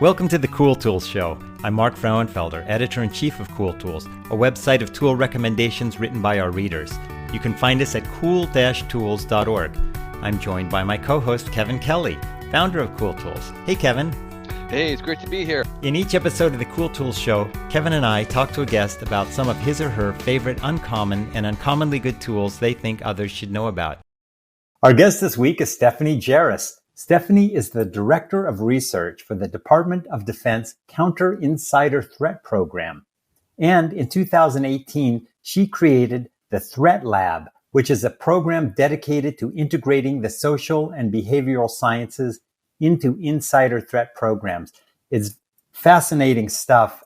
Welcome to the Cool Tools Show. I'm Mark Frauenfelder, Editor-in-Chief of Cool Tools, a website of tool recommendations written by our readers. You can find us at cool-tools.org. I'm joined by my co-host, Kevin Kelly, founder of Cool Tools. Hey, Kevin. Hey, it's great to be here. In each episode of the Cool Tools Show, Kevin and I talk to a guest about some of his or her favorite uncommon and uncommonly good tools they think others should know about. Our guest this week is Stephanie Jaros. Stephanie is the Director of Research for the Department of Defense Counter Insider Threat Program. And in 2018, she created the Threat Lab, which is a program dedicated to integrating the social and behavioral sciences into insider threat programs. It's fascinating stuff.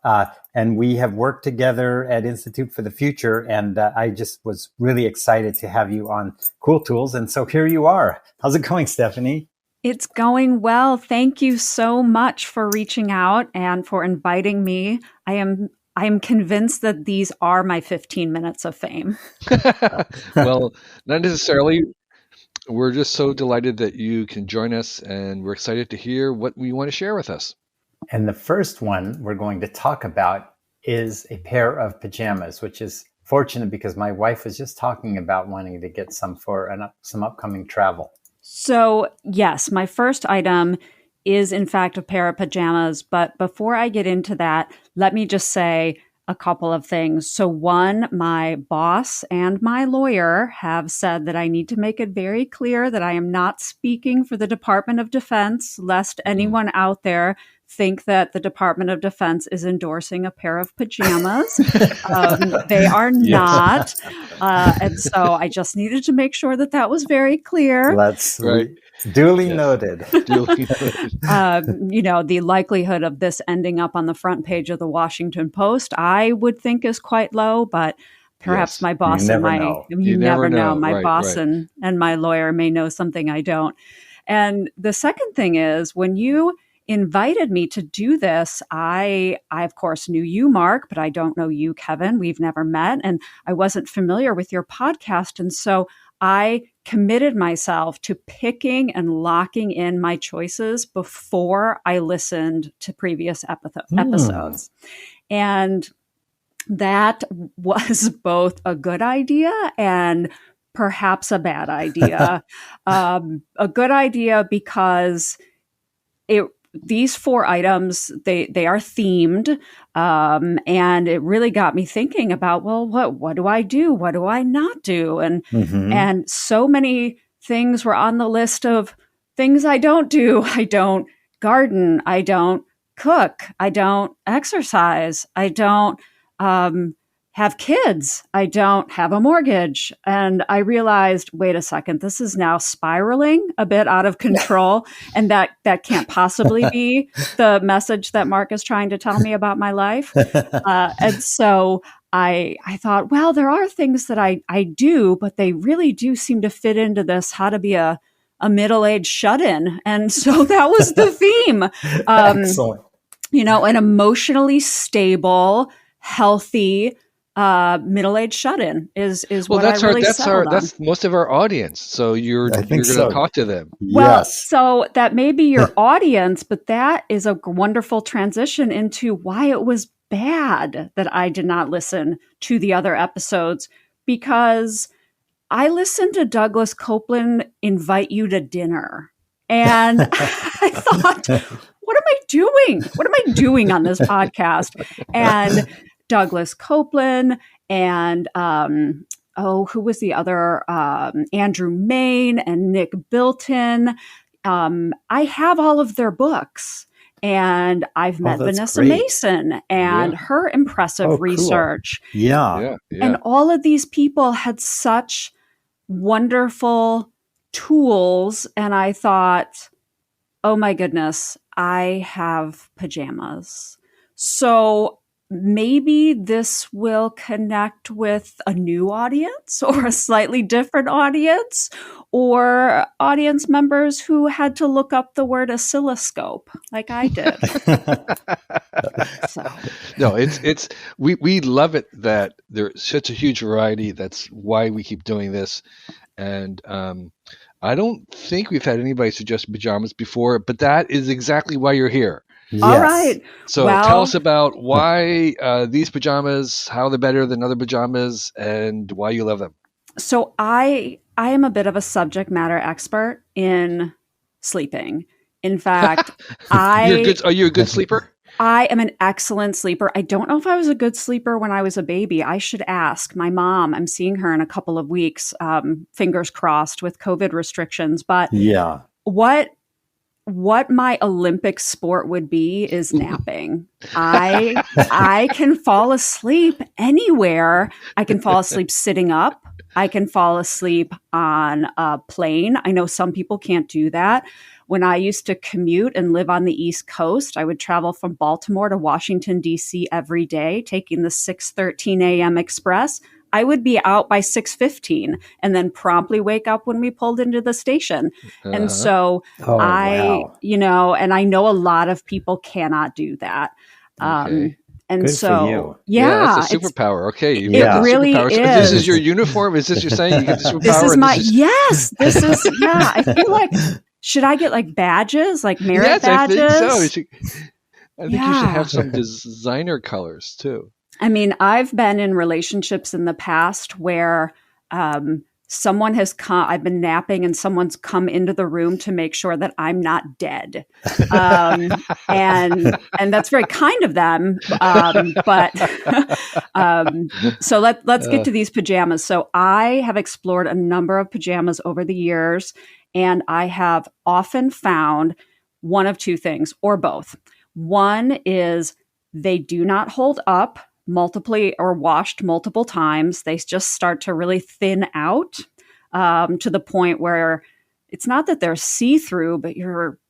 And we have worked together at Institute for the Future. And I just was really excited to have you on Cool Tools. And so here you are. How's it going, Stephanie? It's going well. Thank you so much for reaching out and for inviting me. I am convinced that these are my 15 minutes of fame. Well, not necessarily. We're just so delighted that you can join us, and we're excited to hear what you want to share with us. And the first one we're going to talk about is a pair of pajamas, which is fortunate because my wife was just talking about wanting to get some for some upcoming travel. So yes, my first item is in fact a pair of pajamas. But before I get into that, let me just say a couple of things. So one, my boss and my lawyer have said that I need to make it very clear that I am not speaking for the Department of Defense, lest anyone out there think that the Department of Defense is endorsing a pair of pajamas. They are not. And so I just needed to make sure that was very clear. That's right. Duly noted. Duly noted. The likelihood of this ending up on the front page of the Washington Post, I would think is quite low, but perhaps my boss you never know. My boss and my lawyer may know something I don't. And the second thing is, when you invited me to do this, I of course knew you, Mark, but I don't know you, Kevin. We've never met, and I wasn't familiar with your podcast. And so I committed myself to picking and locking in my choices before I listened to previous episodes. And that was both a good idea and perhaps a bad idea. A good idea because these four items, they are themed, and it really got me thinking about, well, what do I do? What do I not do? And so many things were on the list of things I don't do. I don't garden. I don't cook. I don't exercise. I don't have kids. I don't have a mortgage. And I realized, wait a second, this is now spiraling a bit out of control. And that can't possibly be the message that Mark is trying to tell me about my life. And so I thought, well, there are things that I do, but they really do seem to fit into this, how to be a middle-aged shut-in. And so that was the theme. Excellent. An emotionally stable, healthy, middle-aged shut-in is what I really settled on. That's most of our audience. So you're going to talk to them. Well, yes. So that may be your audience, but that is a wonderful transition into why it was bad that I did not listen to the other episodes, because I listened to Douglas Copeland invite you to dinner. And I thought, what am I doing? What am I doing on this podcast? And Douglas Copeland and, who was the other? Andrew Main and Nick Bilton. I have all of their books, and I've met Vanessa Mason and her impressive research. Cool. Yeah. And all of these people had such wonderful tools. And I thought, oh my goodness, I have pajamas. So maybe this will connect with a new audience or a slightly different audience, or audience members who had to look up the word oscilloscope like I did. No, we love it that there's such a huge variety. That's why we keep doing this. And I don't think we've had anybody suggest pajamas before, but that is exactly why you're here. All Yes. right. So tell Well, us about why these pajamas, how they're better than other pajamas, and why you love them. so I am a bit of a subject matter expert in sleeping. In fact, You're I good. Are you a good sleeper? I am an excellent sleeper. I don't know if I was a good sleeper when I was a baby. I should ask my mom. I'm seeing her in a couple of weeks, fingers crossed with COVID restrictions. But Yeah. what what my Olympic sport would be is napping. I can fall asleep anywhere. I can fall asleep sitting up. I can fall asleep on a plane. I know some people can't do that. When I used to commute and live on the East Coast, I would travel from Baltimore to Washington, D.C. every day, taking the 6:13 a.m. express. I would be out by 6:15 and then promptly wake up when we pulled into the station. And Uh-huh. so Oh, wow. and I know a lot of people cannot do that. Okay. And Good for you. Yeah, that's yeah, a superpower. Okay, you've it got the Yeah. really superpower. So this is is. your uniform? Is this you're saying you get the This superpower? is And my, this is yes, this is, yeah, I feel like, should I get like badges, like merit yes, I think so. badges? I think you should Yeah. have some designer colors too. I mean, I've been in relationships in the past where someone has come, I've been napping and someone's come into the room to make sure that I'm not dead. And that's very kind of them. But so let's get to these pajamas. So I have explored a number of pajamas over the years, and I have often found one of two things or both. One is they do not hold up multiply or washed multiple times. They just start to really thin out to the point where it's not that they're see-through, but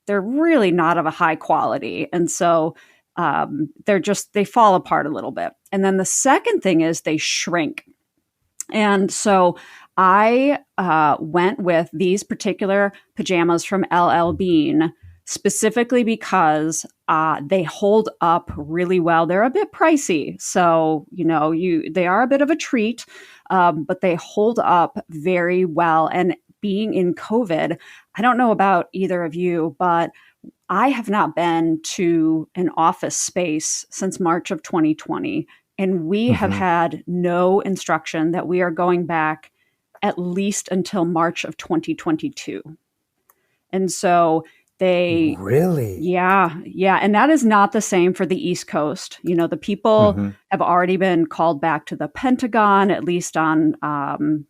they're really not of a high quality. And so they fall apart a little bit. And then the second thing is they shrink. And so I went with these particular pajamas from LL Bean specifically because they hold up really well. They're a bit pricey, so they are a bit of a treat, but they hold up very well. And being in COVID, I don't know about either of you, but I have not been to an office space since March of 2020, and we have had no instruction that we are going back at least until March of 2022. And so Really? yeah. And that is not the same for the East Coast. The people have already been called back to the Pentagon, at least on,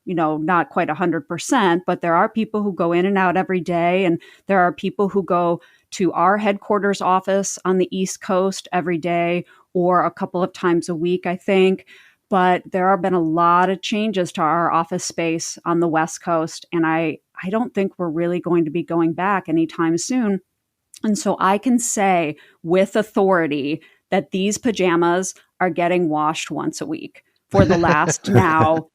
not quite 100%, but there are people who go in and out every day. And there are people who go to our headquarters office on the East Coast every day or a couple of times a week, I think. But there have been a lot of changes to our office space on the West Coast. And I don't think we're really going to be going back anytime soon. And so I can say with authority that these pajamas are getting washed once a week for the last now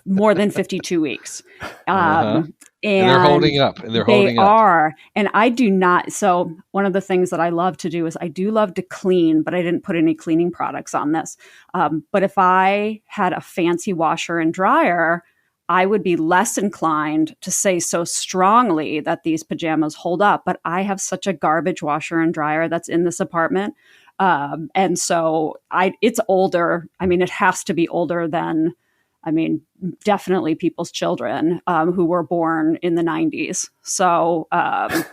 more than 52 weeks. And they're holding up. They are. And I do not. So one of the things that I love to do is I do love to clean, but I didn't put any cleaning products on this. But if I had a fancy washer and dryer, I would be less inclined to say so strongly that these pajamas hold up. But I have such a garbage washer and dryer that's in this apartment. And so it's older. I mean, it has to be older than, definitely people's children who were born in the 90s. So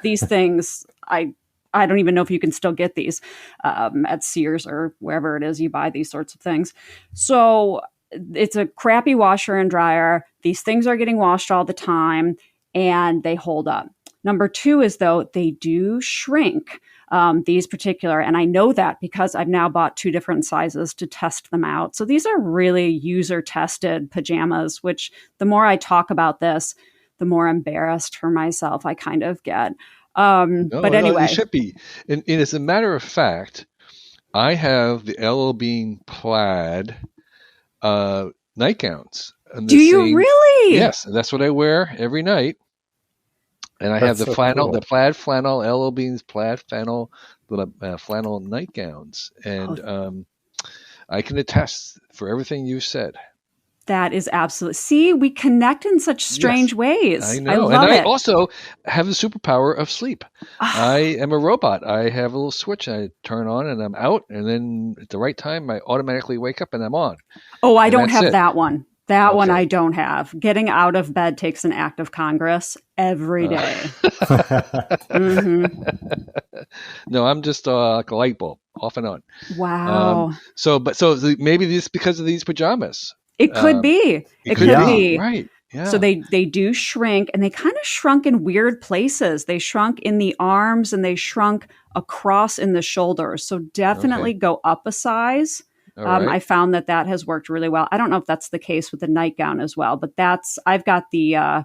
these things, I don't even know if you can still get these at Sears or wherever it is you buy these sorts of things. So it's a crappy washer and dryer. These things are getting washed all the time and they hold up. Number two is, though, they do shrink, these particular, and I know that because I've now bought two different sizes to test them out. So these are really user-tested pajamas, which the more I talk about this, the more embarrassed for myself I kind of get. But anyway. You should be. And as a matter of fact, I have the LL Bean plaid nightgowns. Do you really? Yes, and that's what I wear every night. And I have the flannel, the plaid flannel, LL Bean's plaid flannel, flannel nightgowns, and I can attest for everything you said. That is absolutely. See, we connect in such strange ways. I know. I love and I it. also have the superpower of sleep. Ah, I am a robot. I have a little switch I turn on and I'm out. And then at the right time, I automatically wake up and I'm on. oh, I And don't that's have it. that one. That one I Okay. don't have. Getting out of bed takes an act of Congress every day. hmm No, I'm just like a light bulb, off and on. Wow. Maybe this because of these pajamas. It could be. It It could could be, be. right. So Yeah. they do shrink, and they kind of shrunk in weird places. They shrunk in the arms and they shrunk across in the shoulders. So definitely Okay. go up a size. All right. I found that has worked really well. I don't know if that's the case with the nightgown as well, but I've got the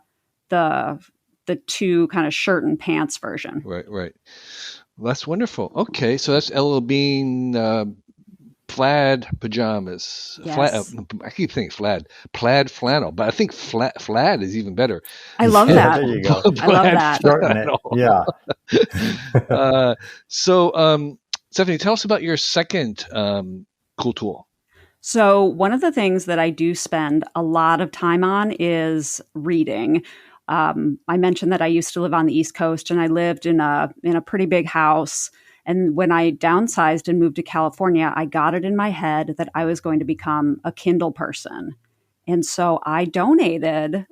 two kind of shirt and pants version. Right. Well, that's wonderful. Okay, so that's LL Bean plaid pajamas. Yes. I keep thinking plaid flannel, but I think flat is even better. I love Yeah, that. there you go. I love that. Shorten it. Yeah. Stephanie, tell us about your second cool tool. So, one of the things that I do spend a lot of time on is reading. I mentioned that I used to live on the East Coast, and I lived in a pretty big house. And when I downsized and moved to California, I got it in my head that I was going to become a Kindle person. And so I donated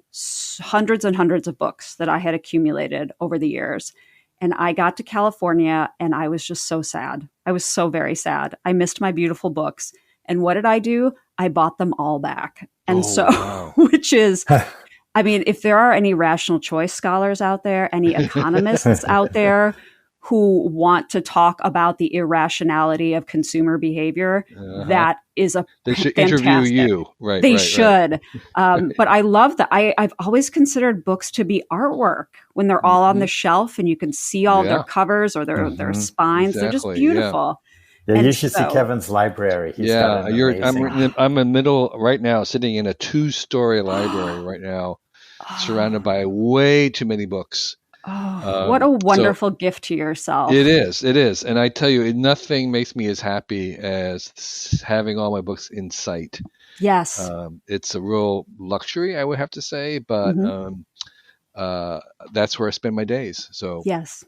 hundreds and hundreds of books that I had accumulated over the years. And I got to California and I was just so sad. I was so very sad. I missed my beautiful books. And what did I do? I bought them all back. And Wow. which is, I mean, if there are any rational choice scholars out there, any economists out there who want to talk about the irrationality of consumer behavior, that is They should fantastic. interview you. Right. They right, should. But I love that. I've always considered books to be artwork when they're all on the shelf and you can see all their covers or their spines. They're just beautiful. Yeah, you should see Kevin's library. He's got an amazing... I'm in the middle right now, sitting in a 2-story library right now, surrounded by way too many books. Oh, what a wonderful gift to yourself. It is. And I tell you, nothing makes me as happy as having all my books in sight. Yes. It's a real luxury, I would have to say, but that's where I spend my days. So yes.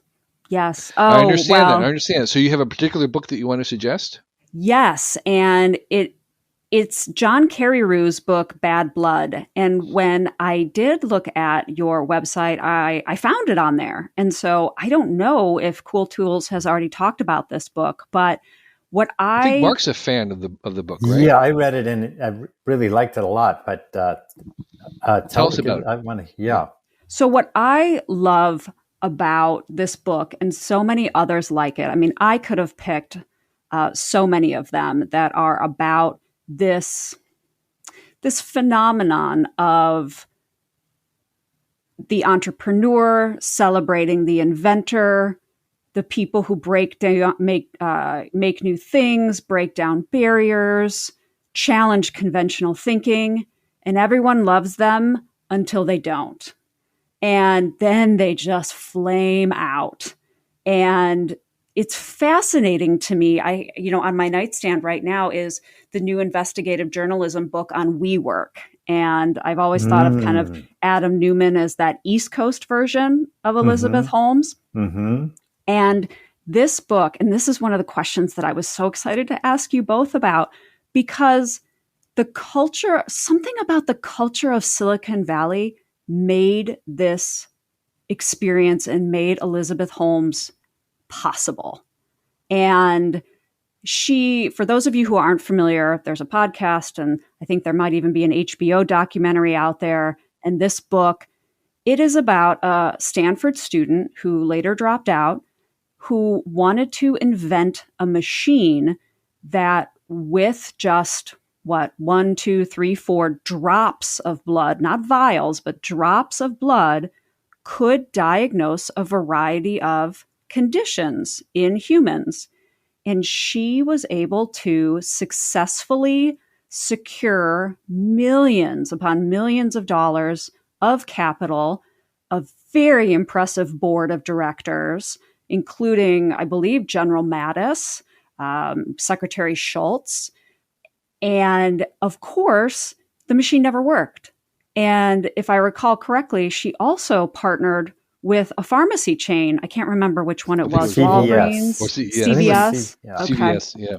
Oh, I understand that. I understand. So you have a particular book that you want to suggest? Yes. And it's John Carreyrou's book, Bad Blood. And when I did look at your website, I found it on there. And so I don't know if Cool Tools has already talked about this book, but I think Mark's a fan of the book, right? Yeah, I read it and I really liked it a lot. But tell us about it. So what I love about this book and so many others like it, I mean, I could have picked so many of them that are about this phenomenon of the entrepreneur celebrating the inventor, the people who make new things, break down barriers, challenge conventional thinking, and everyone loves them until they don't. And then they just flame out. And it's fascinating to me. On my nightstand right now is the new investigative journalism book on WeWork. And I've always thought of kind of Adam Newman as that East Coast version of Elizabeth Holmes. And this book, and this is one of the questions that I was so excited to ask you both about, because something about the culture of Silicon Valley made this experience and made Elizabeth Holmes possible. And for those of you who aren't familiar, there's a podcast, and I think there might even be an HBO documentary out there. And this book, it is about a Stanford student who later dropped out, who wanted to invent a machine that with just 1, 2, 3, 4 drops of blood, not vials, but drops of blood, could diagnose a variety of conditions in humans. And she was able to successfully secure millions upon millions of dollars of capital, a very impressive board of directors, including, I believe, General Mattis, Secretary Schultz. And of course, the machine never worked. And if I recall correctly, she also partnered with a pharmacy chain. I can't remember which one it was. Walgreens, or CVS. CVS. Okay. CVS, yeah.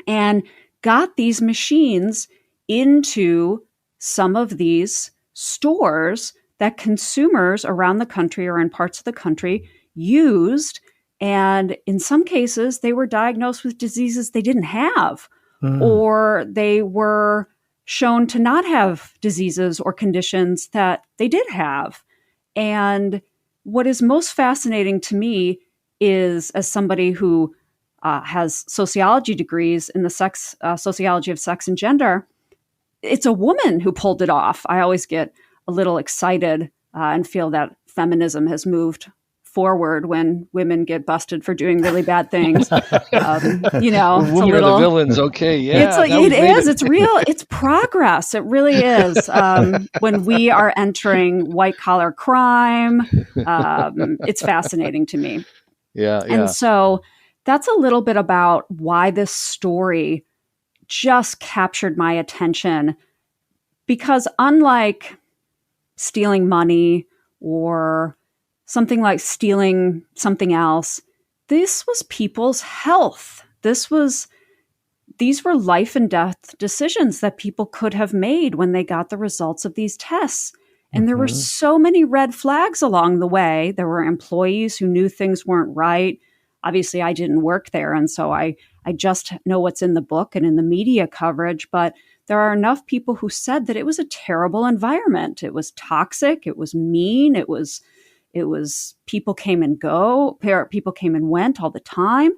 And got these machines into some of these stores that consumers around the country or in parts of the country used. And in some cases, they were diagnosed with diseases they didn't have, or they were shown to not have diseases or conditions that they did have. And what is most fascinating to me is, as somebody who has sociology degrees in the sociology of sex and gender, it's a woman who pulled it off. I always get a little excited and feel that feminism has moved forward when women get busted for doing really bad things. You know, it's women are the villains. Okay, yeah, it's real. It's progress. It really is. When we are entering white collar crime, it's fascinating to me. Yeah. And so that's a little bit about why this story just captured my attention, because unlike stealing money or something like stealing something else, this was people's health. These were life and death decisions that people could have made when they got the results of these tests. And there were so many red flags along the way. There were employees who knew things weren't right. Obviously, I didn't work there, and so I just know what's in the book and in the media coverage. But there are enough people who said that it was a terrible environment. It was toxic. It was mean. It was people came and people came and went all the time.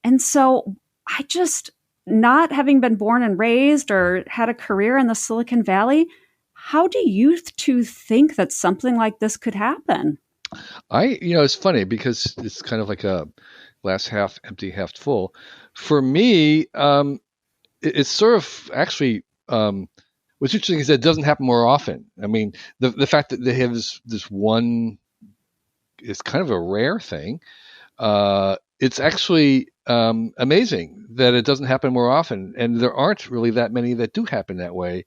And so I just, not having been born and raised or had a career in the Silicon Valley, how do you two think that something like this could happen? It's funny because it's kind of like a glass half empty, half full. For me, it's sort of actually, what's interesting is that it doesn't happen more often. I mean, the fact that they have this one is kind of a rare thing. It's actually amazing that it doesn't happen more often, and there aren't really that many that do happen that way.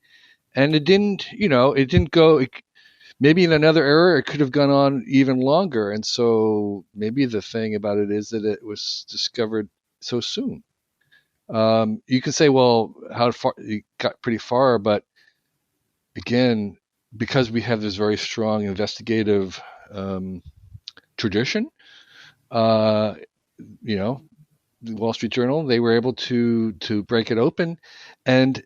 And it didn't go. Maybe in another era, it could have gone on even longer. And so maybe the thing about it is that it was discovered so soon. You can say, well, how far it got pretty far, but again, because we have this very strong investigative tradition, the Wall Street Journal, they were able to break it open. And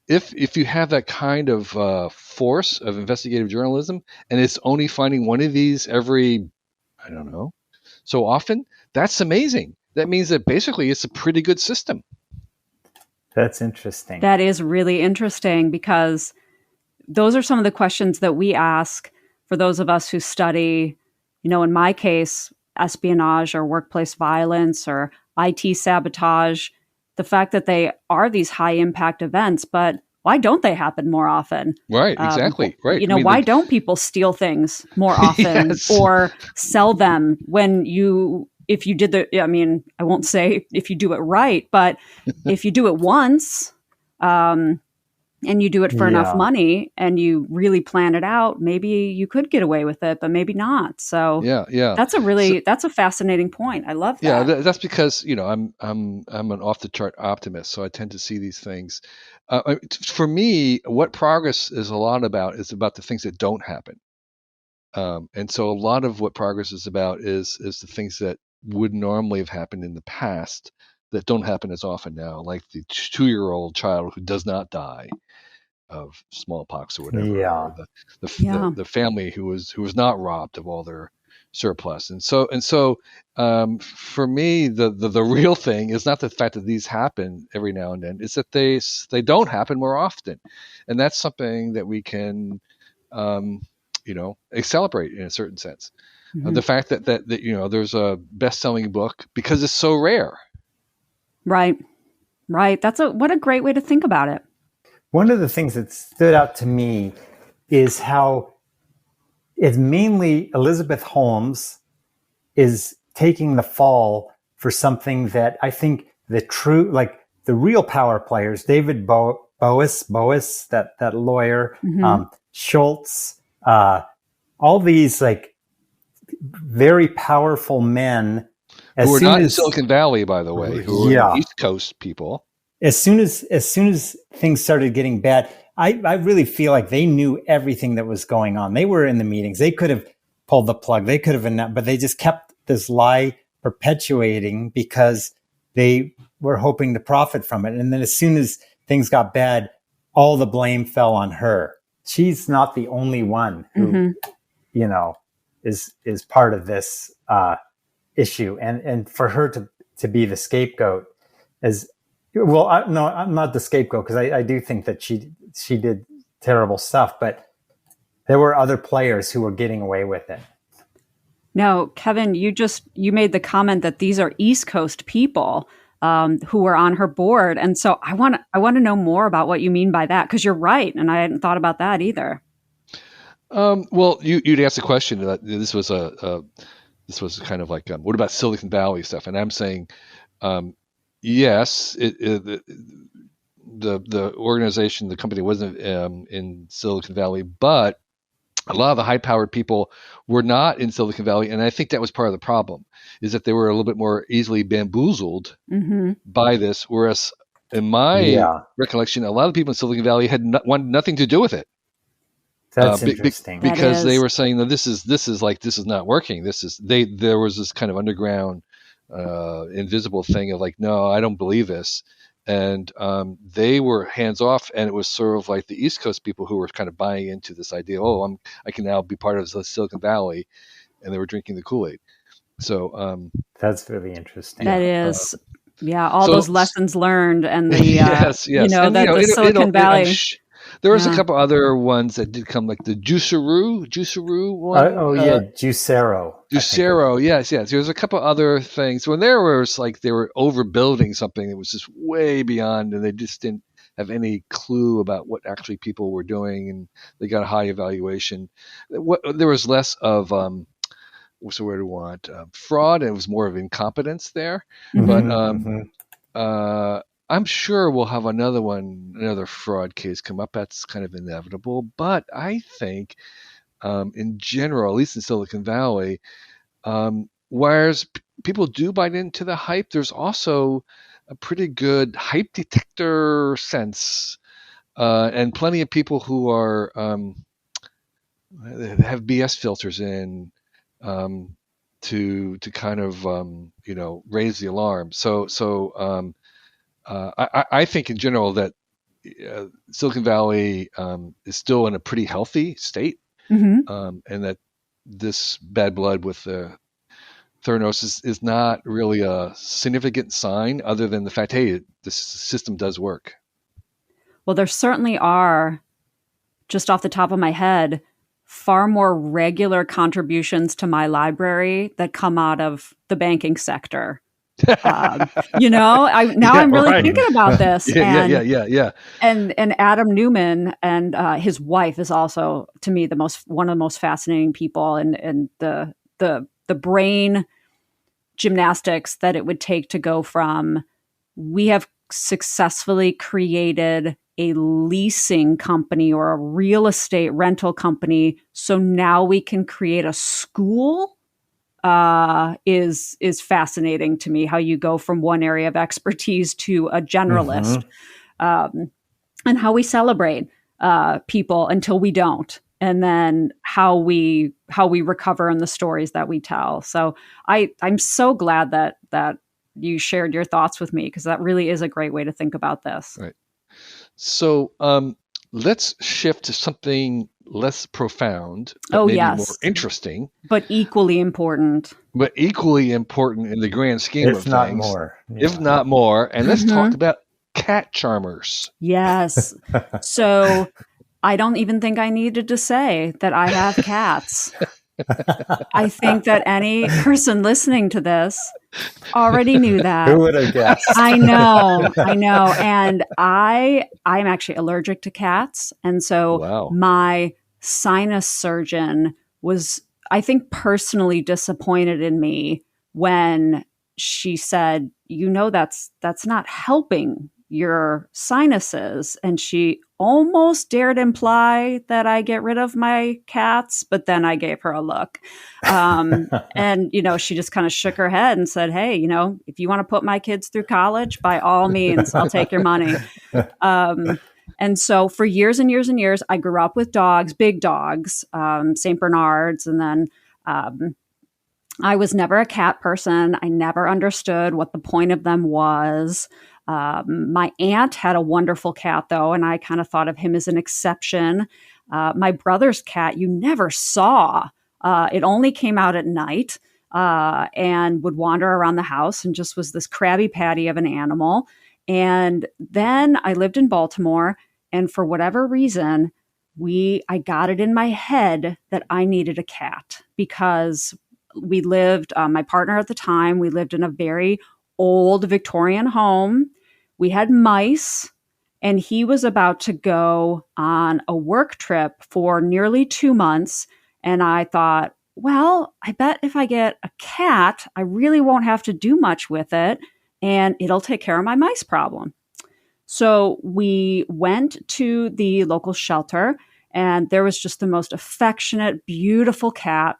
if you have that kind of force of investigative journalism, and it's only finding one of these every, I don't know, so often, that's amazing. That means that basically it's a pretty good system. That's interesting. That is really interesting, because those are some of the questions that we ask for those of us who study, in my case, espionage or workplace violence or IT sabotage. The fact that they are these high impact events, but why don't they happen more often? Right, exactly. Right. Why don't people steal things more often Yes. or sell them if you did I won't say if you do it right, but if you do it once, and you do it for enough money and you really plan it out, maybe you could get away with it, but maybe not. So yeah. That's a fascinating point. I love that. Yeah, that's because, I'm an off the chart optimist, so I tend to see these things. For me, what progress is a lot about is about the things that don't happen. And so a lot of what progress is about is the things that would normally have happened in the past that don't happen as often now, like the 2-year-old child who does not die of smallpox or whatever, or the family who was not robbed of all their surplus. And so for me, the real thing is not the fact that these happen every now and then, it's that they don't happen more often. And that's something that we can celebrate in a certain sense. Mm-hmm. The fact that there's a best-selling book because it's so rare. Right. What a great way to think about it. One of the things that stood out to me is how it's mainly Elizabeth Holmes is taking the fall for something that I think the real power players, David Boas, that lawyer, Mm-hmm. Schultz, all these like very powerful men. Who are not in Silicon Valley, by the way, who are East Coast people. As soon as things started getting bad, I really feel like they knew everything that was going on. They were in the meetings. They could have pulled the plug. They could have announced, but they just kept this lie perpetuating because they were hoping to profit from it. And then as soon as things got bad, all the blame fell on her. She's not the only one who, is part of this issue. And for her to be the scapegoat is, well, I'm not the scapegoat because I do think that she did terrible stuff, but there were other players who were getting away with it. No, Kevin, you made the comment that these are East Coast people who were on her board, and so I want to know more about what you mean by that, because you're right, and I hadn't thought about that either. Well, you'd asked the question that this was kind of like what about Silicon Valley stuff, and I'm saying yes, the organization, the company wasn't in Silicon Valley, but a lot of the high-powered people were not in Silicon Valley, and I think that was part of the problem, is that they were a little bit more easily bamboozled by this, whereas in my recollection, a lot of people in Silicon Valley had wanted nothing to do with it. That's interesting. Because they were saying that this is not working. There was this kind of underground, invisible thing of like, no, I don't believe this. And they were hands off, and it was sort of like the East Coast people who were kind of buying into this idea. Oh, I can now be part of the Silicon Valley, and they were drinking the Kool-Aid. So that's really interesting. That is, those lessons learned, and the the Silicon Valley. There was a couple other ones that did come, like the Juiceroo one. Juicero. Juicero, yes. There's a couple other things. When there was like they were overbuilding something that was just way beyond, and they just didn't have any clue about what actually people were doing, and they got a high evaluation. There was less of what's the word I want? Fraud, and it was more of incompetence there. But I'm sure we'll have another fraud case come up. That's kind of inevitable. But I think, in general, at least in Silicon Valley, whereas people do buy into the hype, there's also a pretty good hype detector sense, and plenty of people who are have BS filters in to kind of raise the alarm. So. I think in general that Silicon Valley is still in a pretty healthy state, and that this bad blood with the Theranos is not really a significant sign, other than the fact, hey, this system does work. Well, there certainly are, just off the top of my head, far more regular contributions to my library that come out of the banking sector. I'm really thinking about this. Yeah. And Adam Newman and his wife is also, to me, one of the most fascinating people, and the brain gymnastics that it would take to go from, we have successfully created a leasing company or a real estate rental company, so now we can create a school. Is fascinating to me, how you go from one area of expertise to a generalist, and how we celebrate people until we don't, and then how we recover in the stories that we tell. So I'm so glad that you shared your thoughts with me, because that really is a great way to think about this. Right. So let's shift to something less profound, but maybe more interesting, but equally important. in the grand scheme of things. If not more. Yeah. If not more. And let's talk about cat charmers. Yes. So I don't even think I needed to say that I have cats. I think that any person listening to this already knew that. Who would have guessed? I know. And I'm actually allergic to cats. And so my sinus surgeon was, I think, personally disappointed in me when she said, that's not helping your sinuses. And she almost dared imply that I get rid of my cats, but then I gave her a look. And, she just kind of shook her head and said, hey, if you want to put my kids through college, by all means, I'll take your money. And so for years and years and years, I grew up with dogs, big dogs, St. Bernards. And then I was never a cat person. I never understood what the point of them was. My aunt had a wonderful cat, though, and I kind of thought of him as an exception. My brother's cat, you never saw. It only came out at night and would wander around the house and just was this Krabby Patty of an animal. And then I lived in Baltimore, and for whatever reason, I got it in my head that I needed a cat because we lived, my partner at the time, we lived in a very old Victorian home. We had mice, and he was about to go on a work trip for nearly 2 months. And I thought, well, I bet if I get a cat, I really won't have to do much with it, and it'll take care of my mice problem. So we went to the local shelter, and there was just the most affectionate, beautiful cat.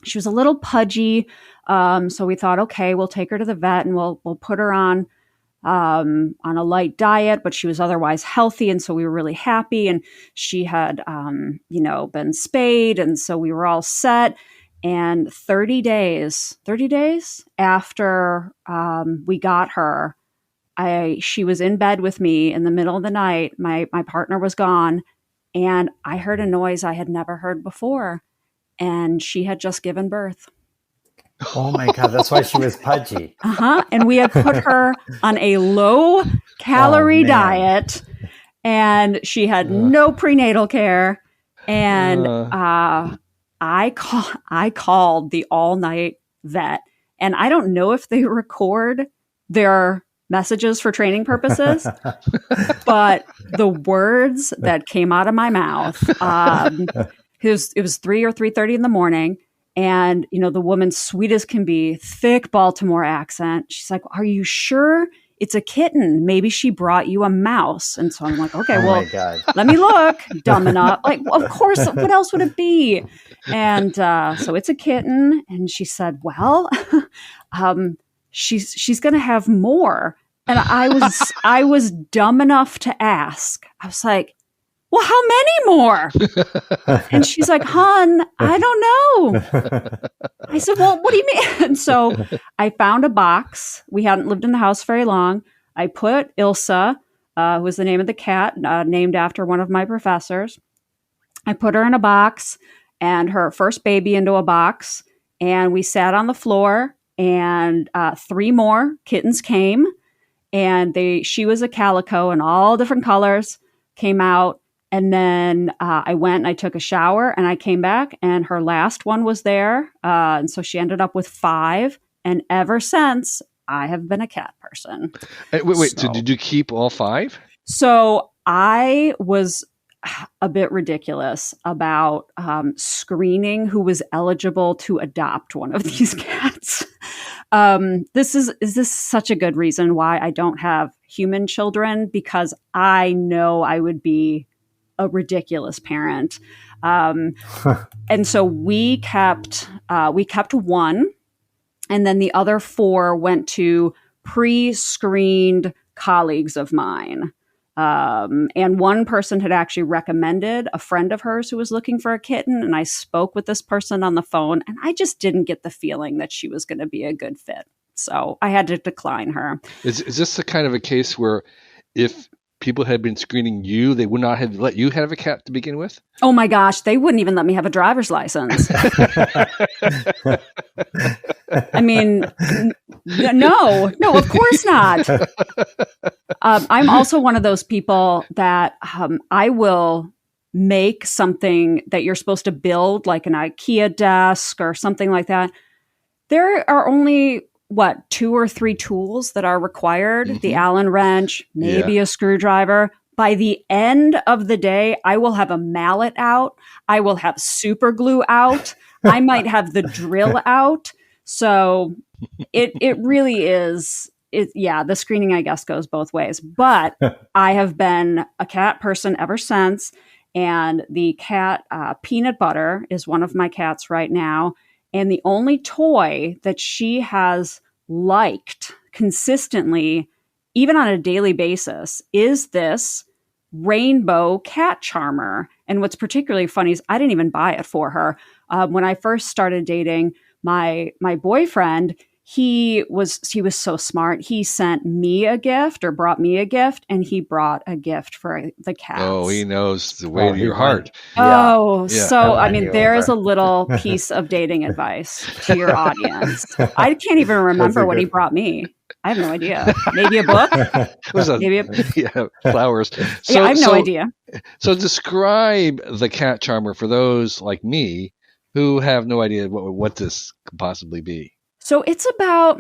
She was a little pudgy. So we thought, okay, we'll take her to the vet and we'll put her on a light diet, but she was otherwise healthy. And so we were really happy. And she had, been spayed. And so we were all set. And 30 days after we got her, she was in bed with me in the middle of the night. My partner was gone, and I heard a noise I had never heard before. And she had just given birth. Oh my God, that's why she was pudgy. And we had put her on a low calorie diet, and she had no prenatal care. And I called the all-night vet, and I don't know if they record their messages for training purposes, but the words that came out of my mouth, it was 3 or 3:30 in the morning. And, the woman, sweet as can be, thick Baltimore accent. She's like, are you sure it's a kitten? Maybe she brought you a mouse. And so I'm like, okay, let me look. Dumb enough. Like, of course, what else would it be? And so it's a kitten. And she said, well, she's going to have more. And I was dumb enough to ask. I was like, well, how many more? And she's like, hon, I don't know. I said, well, what do you mean? And so I found a box. We hadn't lived in the house very long. I put Ilsa, who was the name of the cat, named after one of my professors. I put her in a box and her first baby into a box. And we sat on the floor, and 3 more kittens came. And she was a calico in all different colors, came out. And then I went and I took a shower, and I came back, and her last one was there. And so she ended up with 5. And ever since, I have been a cat person. Wait. So did you keep all 5? So I was a bit ridiculous about screening who was eligible to adopt one of these cats. Is this such a good reason why I don't have human children? Because I know I would be a ridiculous parent. And so we kept 1, and then the other 4 went to pre-screened colleagues of mine. And one person had actually recommended a friend of hers who was looking for a kitten. And I spoke with this person on the phone, and I just didn't get the feeling that she was going to be a good fit. So I had to decline her. Is this the kind of a case where if people had been screening you, they would not have let you have a cat to begin with? Oh my gosh, they wouldn't even let me have a driver's license. I mean, no, of course not. I'm also one of those people that I will make something that you're supposed to build, like an IKEA desk or something like that. There are only 2 or 3 tools that are required, the Allen wrench, maybe a screwdriver. By the end of the day, I will have a mallet out. I will have super glue out. I might have the drill out. So it really is the screening, I guess, goes both ways. But I have been a cat person ever since. And the cat, Peanut Butter, is one of my cats right now. And the only toy that she has liked consistently, even on a daily basis, is this rainbow cat charmer. And what's particularly funny is I didn't even buy it for her. When I first started dating my boyfriend, he was so smart. He sent me a gift or brought me a gift, and he brought a gift for the cats. Oh, he knows the way to your heart. Oh, yeah. So, I mean, there is a little piece of dating advice to your audience. I can't even remember what he brought me. I have no idea. Maybe a book? Flowers. So, I have no idea. So describe the cat charmer for those like me who have no idea what this could possibly be. So it's about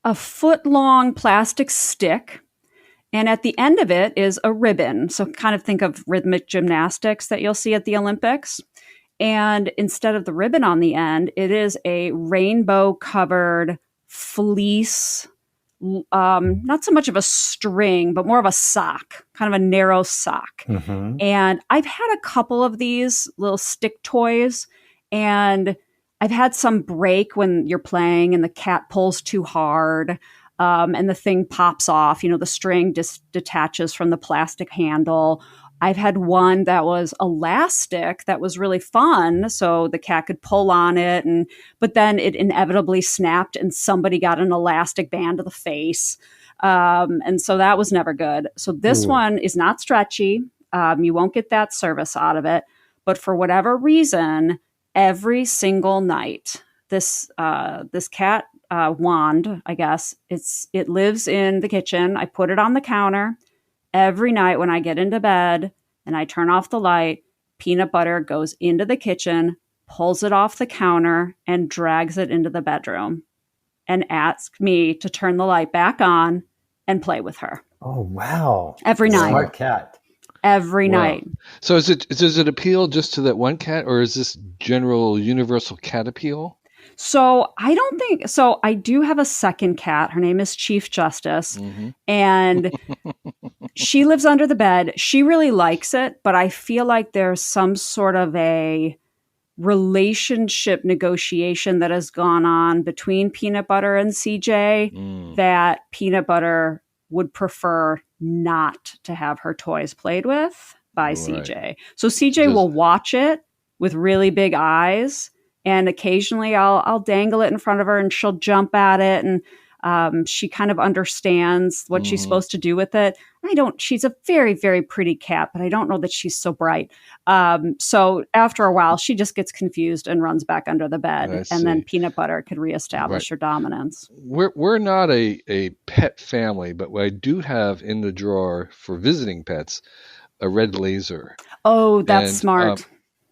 a 1-foot-long plastic stick, and at the end of it is a ribbon. So kind of think of rhythmic gymnastics that you'll see at the Olympics. And instead of the ribbon on the end, it is a rainbow-covered fleece, not so much of a string, but more of a sock, kind of a narrow sock. Mm-hmm. And I've had a couple of these little stick toys, and I've had some break when you're playing and the cat pulls too hard, and the thing pops off. The string just detaches from the plastic handle. I've had one that was elastic that was really fun, so the cat could pull on it, but then it inevitably snapped and somebody got an elastic band to the face. And so that was never good. So this one is not stretchy. You won't get that service out of it. But for whatever reason, every single night, this cat wand, I guess, it lives in the kitchen. I put it on the counter. Every night when I get into bed and I turn off the light, Peanut Butter goes into the kitchen, pulls it off the counter, and drags it into the bedroom and asks me to turn the light back on and play with her. Oh, wow. Every night. Smart cat. Every night. So does it appeal just to that one cat, or is this general universal cat appeal? So I don't think so. I do have a second cat. Her name is Chief Justice, and she lives under the bed. She really likes it, but I feel like there's some sort of a relationship negotiation that has gone on between Peanut Butter and CJ that Peanut Butter would prefer not to have her toys played with by CJ. So CJ will watch it with really big eyes. And occasionally I'll dangle it in front of her and she'll jump at it. And she kind of understands what she's supposed to do with it. She's a very, very pretty cat, but I don't know that she's so bright. So after a while, she just gets confused and runs back under the bed. And then Peanut Butter could reestablish her dominance. We're not a pet family, but I do have in the drawer for visiting pets, a red laser. Oh, that's smart.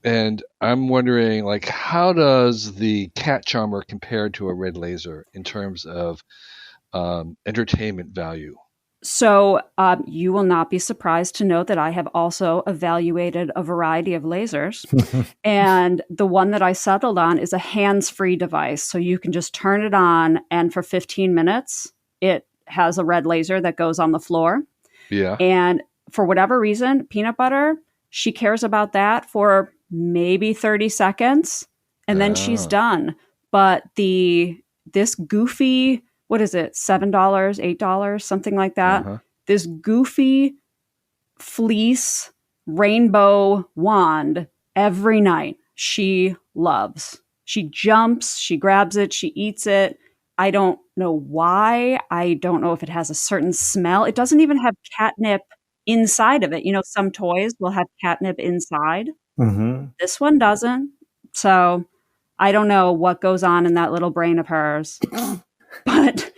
And I'm wondering, how does the cat charmer compare to a red laser in terms of entertainment value? So you will not be surprised to know that I have also evaluated a variety of lasers. And the one that I settled on is a hands-free device. So you can just turn it on, and for 15 minutes, it has a red laser that goes on the floor. Yeah. And for whatever reason, Peanut Butter, she cares about that for maybe 30 seconds, and then she's done. But this goofy, what is it, $7, $8, something like that, this goofy fleece rainbow wand, every night she loves. She jumps, she grabs it, she eats it. I don't know why. I don't know if it has a certain smell. It doesn't even have catnip inside of it. Some toys will have catnip inside. This one doesn't. So I don't know what goes on in that little brain of hers, but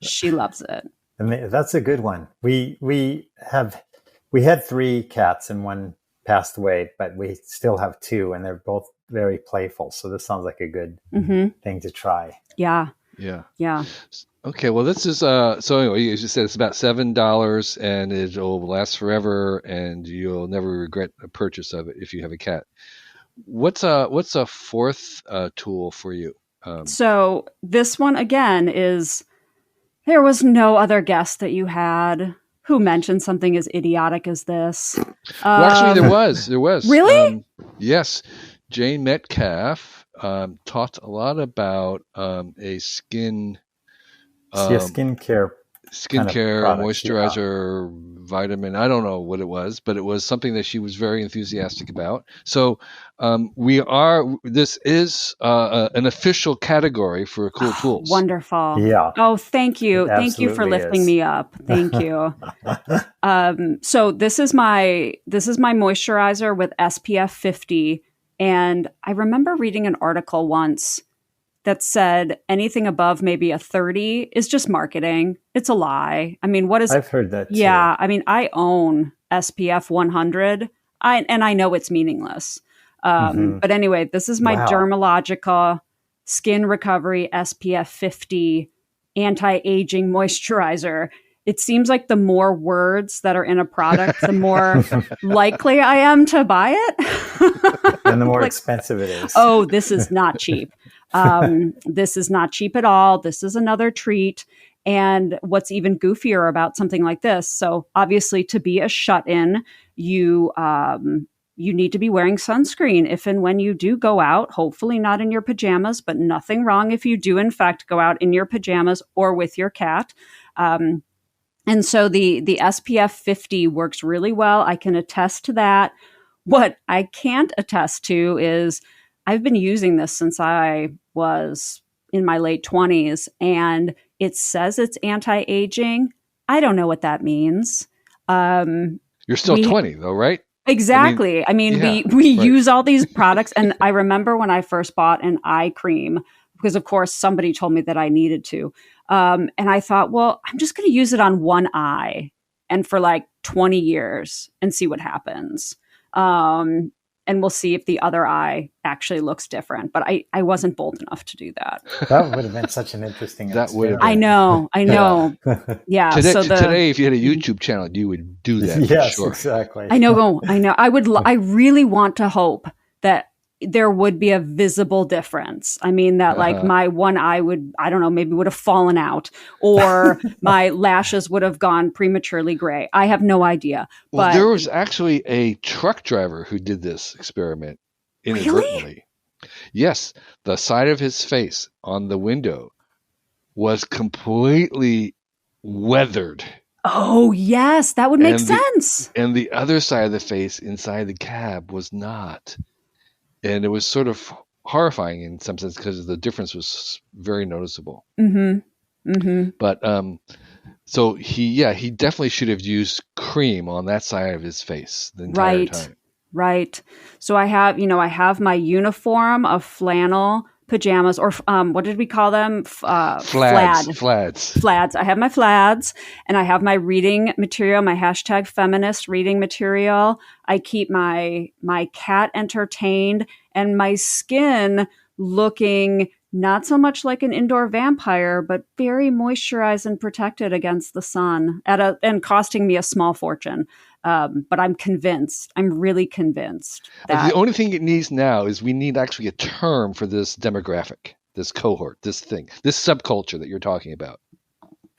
she loves it. And that's a good one. We had 3 cats and one passed away, but we still have 2, and they're both very playful. So this sounds like a good thing to try. Yeah. Okay, well, this is so anyway, as you said, it's about $7, and it'll last forever, and you'll never regret a purchase of it if you have a cat. What's a fourth tool for you? So this one again is There was no other guest that you had who mentioned something as idiotic as this. Well, actually, there was. Really? Yes. Jane Metcalf talked a lot about a skincare products, moisturizer, vitamin. I don't know what it was, but it was something that she was very enthusiastic about. So this is an official category for Cool Tools. Wonderful. Yeah. Oh, thank you. Thank you for lifting me up. Thank you. So this is my moisturizer with SPF 50. And I remember reading an article once that said anything above maybe a 30 is just marketing. It's a lie. I mean, I've heard that too. Yeah. I mean, I own SPF 100 and I know it's meaningless. But anyway, this is my Dermalogica Skin Recovery SPF 50 anti-aging moisturizer. It seems like the more words that are in a product, the more likely I am to buy it. And the more expensive it is. Oh, this is not cheap. This is not cheap at all. This is another treat. And what's even goofier about something like this? So obviously to be a shut-in, you need to be wearing sunscreen if and when you do go out, hopefully not in your pajamas, but nothing wrong if you do in fact go out in your pajamas or with your cat. And so the SPF 50 works really well. I can attest to that. What I can't attest to is I've been using this since I was in my late 20s, and it says it's anti-aging. I don't know what that means. You're still 20 though, right? Exactly. I mean, we use all these products. And I remember when I first bought an eye cream, because of course somebody told me that I needed to. And I thought, well, I'm just going to use it on one eye and for like 20 years and see what happens. And we'll see if the other eye actually looks different. But I wasn't bold enough to do that. That would have been such an interesting experiment. I know. Yeah. Today, if you had a YouTube channel, you would do that. Yes, for sure. Exactly. I know. I really want to hope that there would be a visible difference. I mean, that like my one eye would have fallen out, or my lashes would have gone prematurely gray. I have no idea. Well, but there was actually a truck driver who did this experiment inadvertently. Really? Yes. The side of his face on the window was completely weathered. Oh, yes. That would make sense. And the other side of the face inside the cab was not. And it was sort of horrifying in some sense because the difference was very noticeable. But so he definitely should have used cream on that side of his face the entire time. Right. So I have my uniform of flannel pajamas, or what did we call them? Flads. Flads. I have my flads, and I have my reading material, my #feminist reading material. I keep my cat entertained and my skin looking not so much like an indoor vampire, but very moisturized and protected against the sun and costing me a small fortune. But I'm really convinced that the only thing it needs now is we need actually a term for this demographic, this cohort, this thing, this subculture that you're talking about.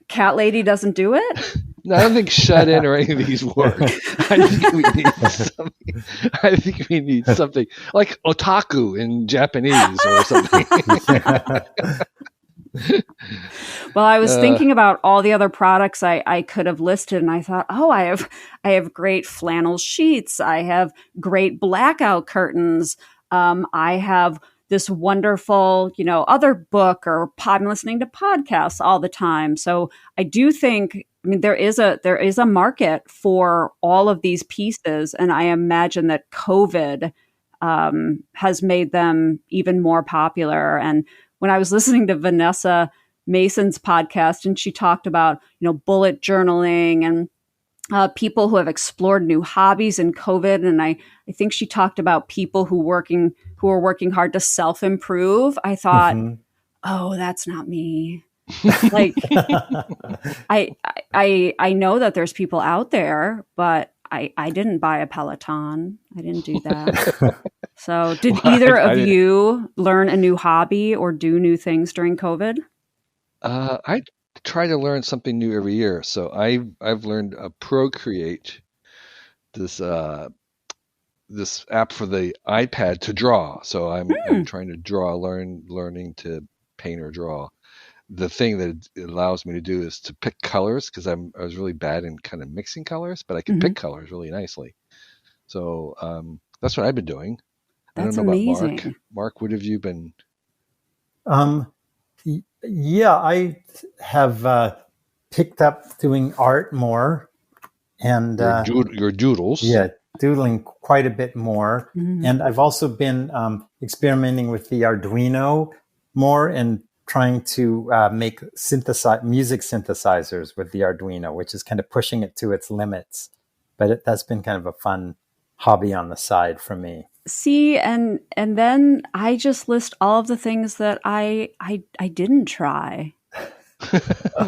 Cat lady doesn't do it? No, I don't think shut in or any of these work. I think we need something like otaku in Japanese or something. Well, I was thinking about all the other products I could have listed, and I thought, I have great flannel sheets. I have great blackout curtains. I have this wonderful, other book, or I'm listening to podcasts all the time. So I do think, there is a market for all of these pieces, and I imagine that COVID has made them even more popular. And when I was listening to Vanessa Mason's podcast, and she talked about, bullet journaling and people who have explored new hobbies in COVID. And I think she talked about people who are working hard to self-improve. I thought, oh, that's not me. Like, I know that there's people out there, but I didn't buy a Peloton. I didn't do that. So did either of you learn a new hobby or do new things during COVID? I try to learn something new every year. So I've learned Procreate, this this app for the iPad to draw. So I'm trying to draw, learning to paint or draw. The thing that it allows me to do is to pick colors, because I was really bad in kind of mixing colors, but I can pick colors really nicely. So that's what I've been doing. That's I don't know amazing. about Mark. Mark, what have you been? Yeah, I have picked up doing art more, and Your doodles. Yeah, doodling quite a bit more. And I've also been experimenting with the Arduino more and trying to make music synthesizers with the Arduino, which is kind of pushing it to its limits. But that's been kind of a fun hobby on the side for me. See, and then I just list all of the things that I didn't try.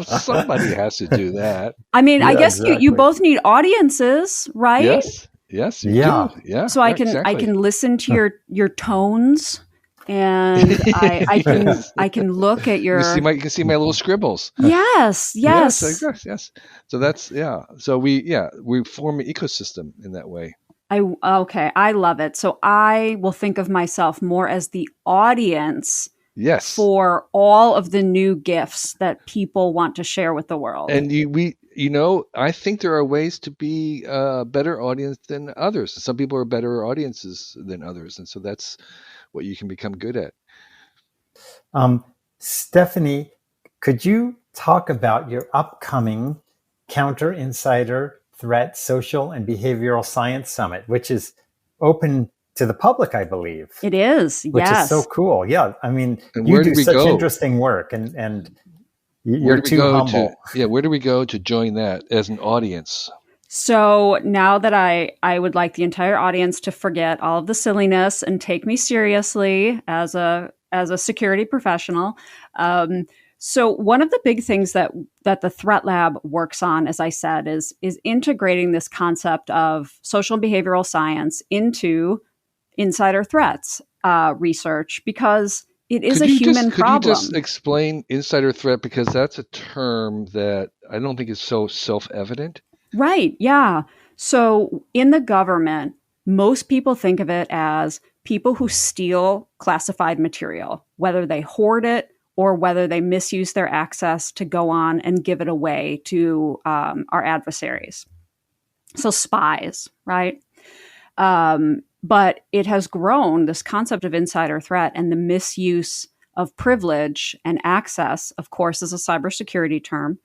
Somebody has to do that. I mean, Yeah, I guess exactly. you both need audiences, right? Yes, you Yeah. do. Yeah. So I can listen to your tones, and I can look at your. You can see my little scribbles. Yes. Yes. So that's So we form an ecosystem in that way. I love it. So I will think of myself more as the audience. Yes. For all of the new gifts that people want to share with the world. And I think there are ways to be a better audience than others. Some people are better audiences than others, and so that's what you can become good at. Stephanie, could you talk about your upcoming Counter Insider Threat Social and Behavioral Science Summit, which is open to the public, I believe. It is, which is so cool. Yeah, I mean, you do such interesting work, and you're too humble. Where do we go to join that as an audience? So now that I would like the entire audience to forget all of the silliness and take me seriously as a security professional. So one of the big things that the Threat Lab works on, as I said, is integrating this concept of social and behavioral science into insider threats research, because it is a human problem. Could you just explain insider threat, because that's a term that I don't think is so self-evident? Right, yeah. So in the government, most people think of it as people who steal classified material, whether they hoard it or whether they misuse their access to go on and give it away to our adversaries. So spies, right? But it has grown, this concept of insider threat and the misuse of privilege and access, of course, is a cybersecurity term,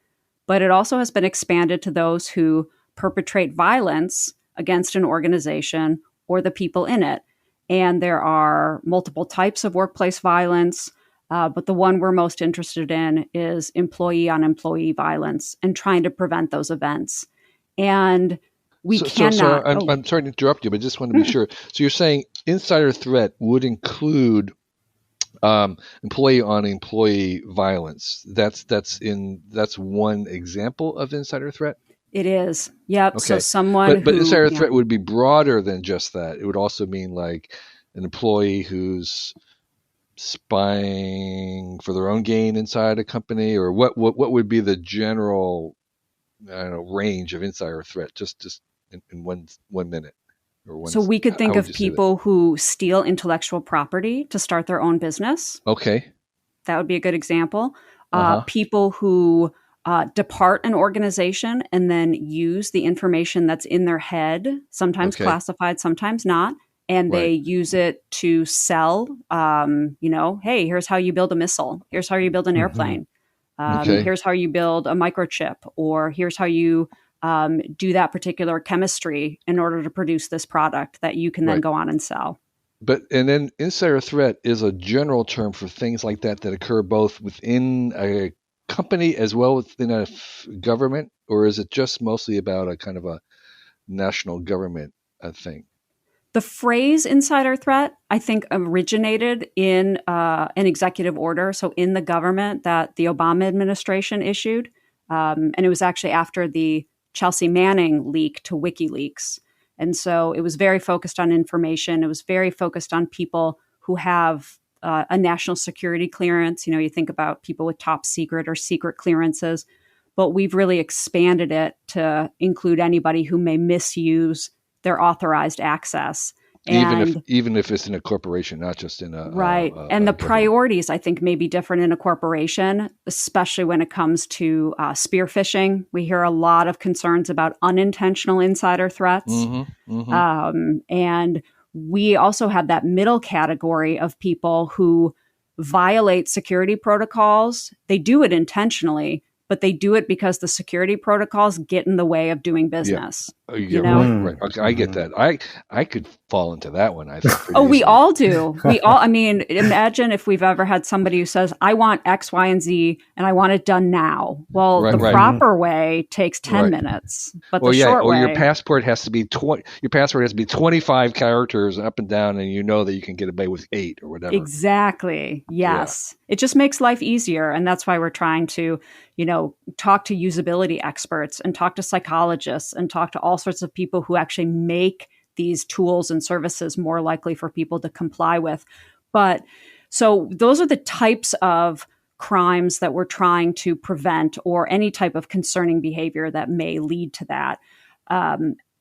but it also has been expanded to those who perpetrate violence against an organization or the people in it. And there are multiple types of workplace violence, but the one we're most interested in is employee-on-employee violence and trying to prevent those events. And we cannot. I'm sorry to interrupt you, but I just want to be sure. So you're saying insider threat would include employee-on-employee violence. That's one example of insider threat. It is. Yep. Okay. So someone but insider threat would be broader than just that. It would also mean like an employee who's spying for their own gain inside a company, or what would be the general range of insider threat, just in one minute. So we could think of people who steal intellectual property to start their own business. Okay. That would be a good example. People who depart an organization and then use the information that's in their head, sometimes classified, sometimes not, and they use it to sell, hey, here's how you build a missile. Here's how you build an airplane. Here's how you build a microchip, or here's how you do that particular chemistry in order to produce this product that you can then go on and sell. And then insider threat is a general term for things like that occur both within a company as well within a government, or is it just mostly about a kind of a national government thing? The phrase insider threat, I think, originated in an executive order, so in the government, that the Obama administration issued. And it was actually after the Chelsea Manning leak to WikiLeaks. And so it was very focused on information. It was very focused on people who have a national security clearance. You think about people with top secret or secret clearances, but we've really expanded it to include anybody who may misuse their authorized access. Even if it's in a corporation, not just in a right. And the priorities, I think, may be different in a corporation, especially when it comes to spear phishing. We hear a lot of concerns about unintentional insider threats. And we also have that middle category of people who violate security protocols. They do it intentionally, but they do it because the security protocols get in the way of doing business. Yeah, right. Okay, I get that. I could fall into that one, I think. We all do. Imagine if we've ever had somebody who says, I want X, Y, and Z, and I want it done now. Well, the proper way takes 10 minutes, but the short way. Your passport has to be 25 characters up and down, and you know that you can get away with 8 or whatever. Exactly. Yes. Yeah. It just makes life easier. And that's why we're trying to, talk to usability experts and talk to psychologists and talk to all sorts of people who actually make these tools and services more likely for people to comply with. But so those are the types of crimes that we're trying to prevent, or any type of concerning behavior that may lead to that.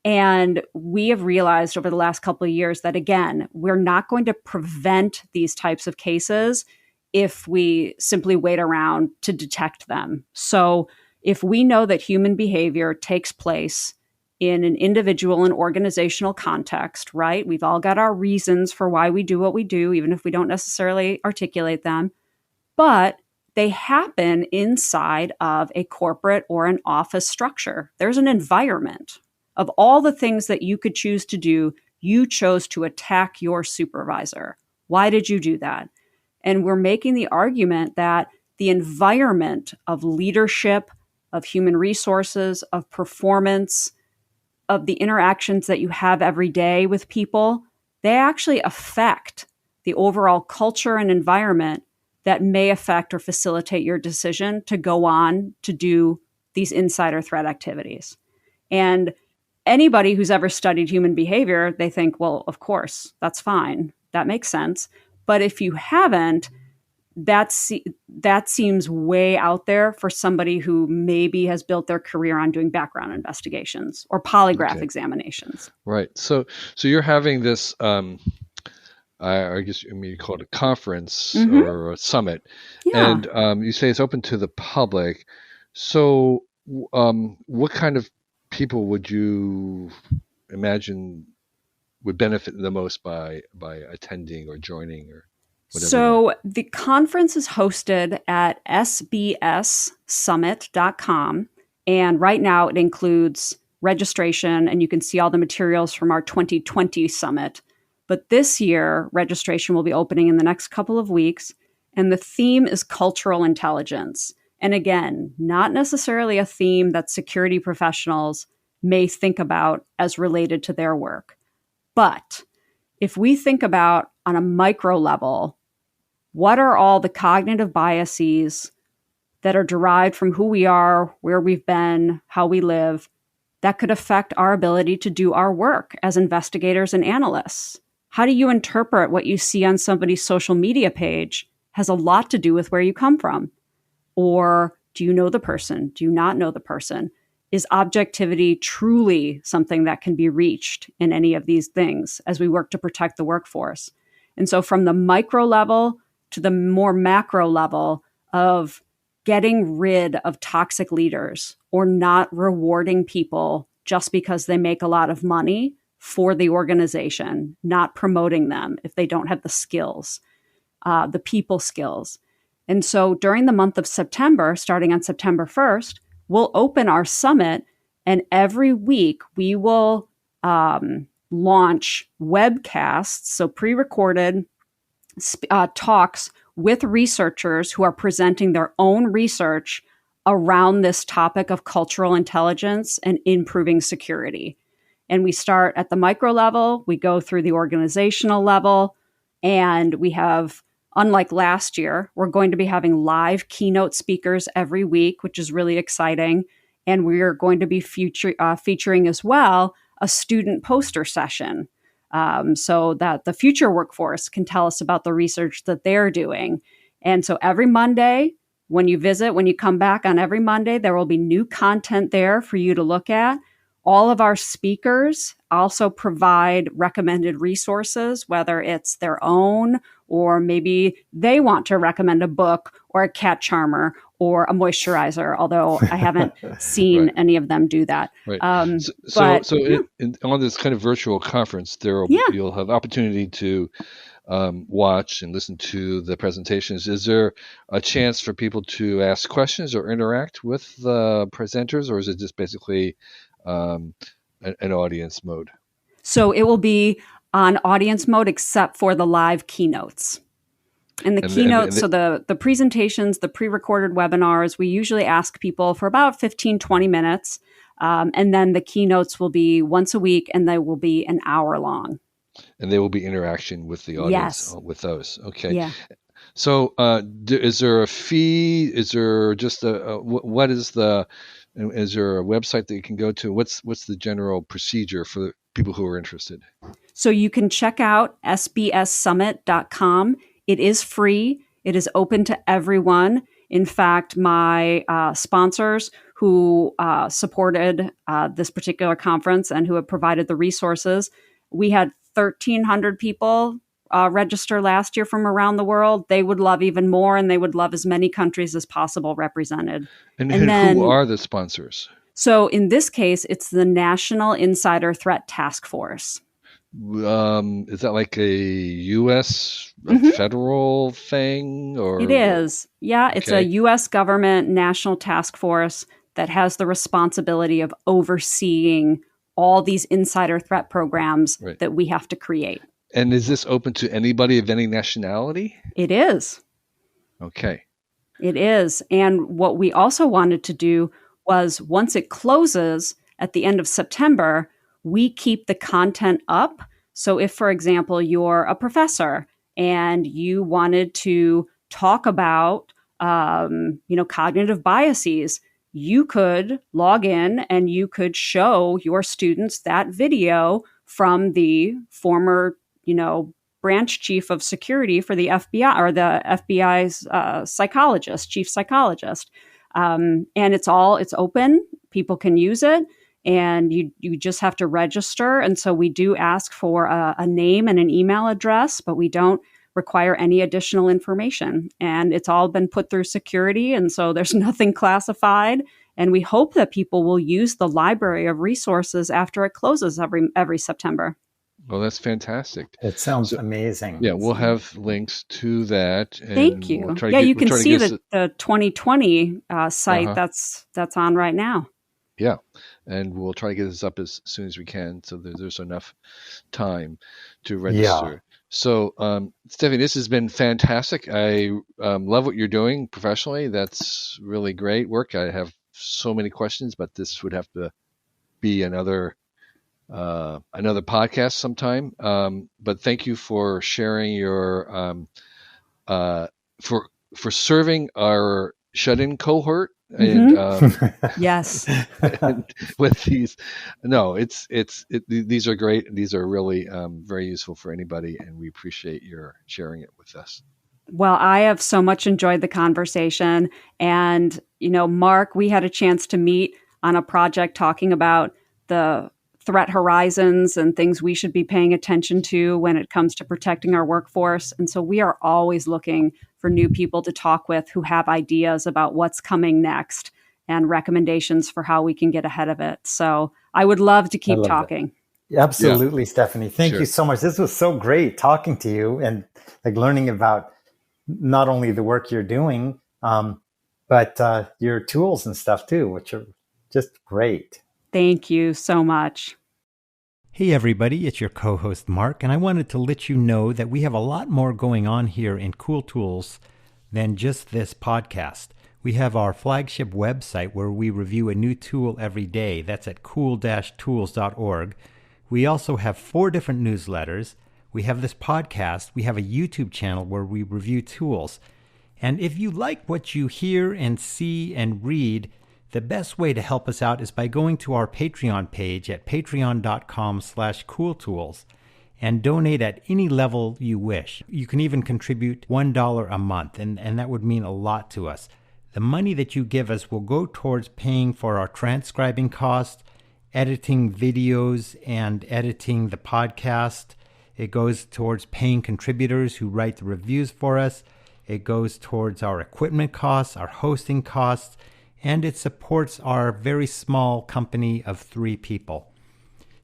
And we have realized over the last couple of years that, again, we're not going to prevent these types of cases if we simply wait around to detect them. So if we know that human behavior takes place in an individual and organizational context, right? We've all got our reasons for why we do what we do, even if we don't necessarily articulate them. But they happen inside of a corporate or an office structure. There's an environment. Of all the things that you could choose to do, you chose to attack your supervisor. Why did you do that? And we're making the argument that the environment of leadership, of human resources, of performance, of the interactions that you have every day with people, they actually affect the overall culture and environment that may affect or facilitate your decision to go on to do these insider threat activities. And anybody who's ever studied human behavior, they think, well, of course, that's fine. That makes sense. But if you haven't, that seems way out there for somebody who maybe has built their career on doing background investigations or polygraph examinations. Right. So you're having this, I guess you call it a conference or a summit, and you say it's open to the public. So what kind of people would you imagine would benefit the most by attending or joining or whatever? So the conference is hosted at sbsummitcom. And right now it includes registration, and you can see all the materials from our 2020 summit. But this year, registration will be opening in the next couple of weeks. And the theme is cultural intelligence. And again, not necessarily a theme that security professionals may think about as related to their work. But if we think about on a micro level, what are all the cognitive biases that are derived from who we are, where we've been, how we live, that could affect our ability to do our work as investigators and analysts? How do you interpret what you see on somebody's social media page has a lot to do with where you come from? Or do you know the person? Do you not know the person? Is objectivity truly something that can be reached in any of these things as we work to protect the workforce? And so from the micro level to the more macro level of getting rid of toxic leaders or not rewarding people just because they make a lot of money for the organization, not promoting them if they don't have the skills, the people skills. And so during the month of September, starting on September 1st, we'll open our summit, and every week we will launch webcasts, so pre-recorded talks with researchers who are presenting their own research around this topic of cultural intelligence and improving security. And we start at the micro level, we go through the organizational level, and we have, unlike last year, we're going to be having live keynote speakers every week, which is really exciting. And we're going to be featuring as well a student poster session so that the future workforce can tell us about the research that they're doing. And so every Monday, when you come back on every Monday, there will be new content there for you to look at. All of our speakers also provide recommended resources, whether it's their own or maybe they want to recommend a book or a cat charmer or a moisturizer, although I haven't seen Right. any of them do that. Right. But on this kind of virtual conference, you'll have opportunity to watch and listen to the presentations. Is there a chance for people to ask questions or interact with the presenters, or is it just basically an audience mode? So it will be on audience mode except for the live keynotes. And the keynotes, so the presentations, the pre-recorded webinars, we usually ask people for about 15, 20 minutes. And then the keynotes will be once a week and they will be an hour long. And there will be interaction with the audience with those. Okay. Yeah. So is there a fee? Is there just is there a website that you can go to? What's the general procedure for people who are interested? So you can check out sbsummitcom. It is free. It is open to everyone. In fact, my sponsors who supported this particular conference and who have provided the resources, we had 1,300 people register last year from around the world. They would love even more, and they would love as many countries as possible represented. And then, who are the sponsors? So in this case, it's the National Insider Threat Task Force. Is that like a U.S. federal thing? Or it is. Yeah, it's a U.S. government national task force that has the responsibility of overseeing all these insider threat programs that we have to create. And is this open to anybody of any nationality? It is. Okay. It is. And what we also wanted to do was once it closes at the end of September, we keep the content up. So if, for example, you're a professor and you wanted to talk about, cognitive biases, you could log in and you could show your students that video from the former, branch chief of security for the FBI or the FBI's chief psychologist. And it's open. People can use it. And you just have to register. And so we do ask for a name and an email address, but we don't require any additional information. And it's all been put through security. And so there's nothing classified. And we hope that people will use the library of resources after it closes every September. Well, that's fantastic. It sounds amazing. Yeah, we'll have links to that. And thank you. You can see the 2020 site that's on right now. Yeah, and we'll try to get this up as soon as we can so that there's enough time to register. Yeah. So, Stephanie, this has been fantastic. I love what you're doing professionally. That's really great work. I have so many questions, but this would have to be another podcast sometime. But thank you for sharing your for serving our shut-in cohort. And yes, and with these, these are great. These are really very useful for anybody, and we appreciate your sharing it with us. Well, I have so much enjoyed the conversation, and Mark, we had a chance to meet on a project talking about the threat horizons and things we should be paying attention to when it comes to protecting our workforce. And so we are always looking for new people to talk with who have ideas about what's coming next and recommendations for how we can get ahead of it. So I would love to keep talking. Absolutely, Stephanie. Thank you so much. This was so great talking to you and learning about not only the work you're doing, but your tools and stuff too, which are just great. Thank you so much. Hey everybody, it's your co-host Mark, and I wanted to let you know that we have a lot more going on here in Cool Tools than just this podcast. We have our flagship website where we review a new tool every day. That's at cool-tools.org. We also have 4 different newsletters. We have this podcast. We have a YouTube channel where we review tools. And if you like what you hear and see and read, the best way to help us out is by going to our Patreon page at patreon.com/cooltools. and donate at any level you wish. You can even contribute $1 a month, and that would mean a lot to us. The money that you give us will go towards paying for our transcribing costs, editing videos, and editing the podcast. It goes towards paying contributors who write the reviews for us. It goes towards our equipment costs, our hosting costs, and it supports our very small company of 3 people.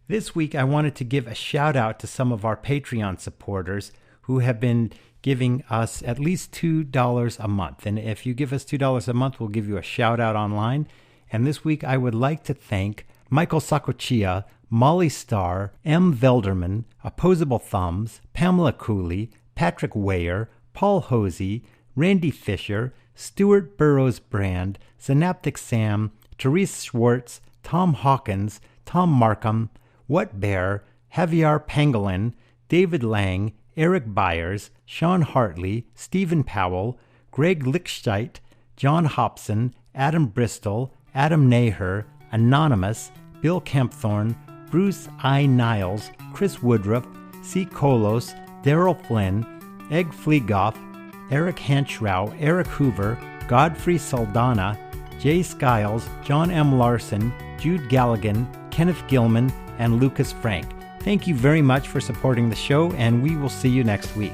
This week, I wanted to give a shout out to some of our Patreon supporters who have been giving us at least $2 a month. And if you give us $2 a month, we'll give you a shout out online. And this week, I would like to thank Michael Sakochia, Molly Starr, M. Velderman, Opposable Thumbs, Pamela Cooley, Patrick Weyer, Paul Hosey, Randy Fisher, Stuart Burrows Brand, Synaptic Sam, Therese Schwartz, Tom Hawkins, Tom Markham, What Bear, Javier Pangolin, David Lang, Eric Byers, Sean Hartley, Stephen Powell, Greg Lichtscheit, John Hobson, Adam Bristol, Adam Naher, Anonymous, Bill Kempthorne, Bruce I. Niles, Chris Woodruff, C. Kolos, Daryl Flynn, Egg Fleegoff, Eric Hanschrau, Eric Hoover, Godfrey Saldana, Jay Skiles, John M. Larson, Jude Galligan, Kenneth Gilman, and Lucas Frank. Thank you very much for supporting the show, and we will see you next week.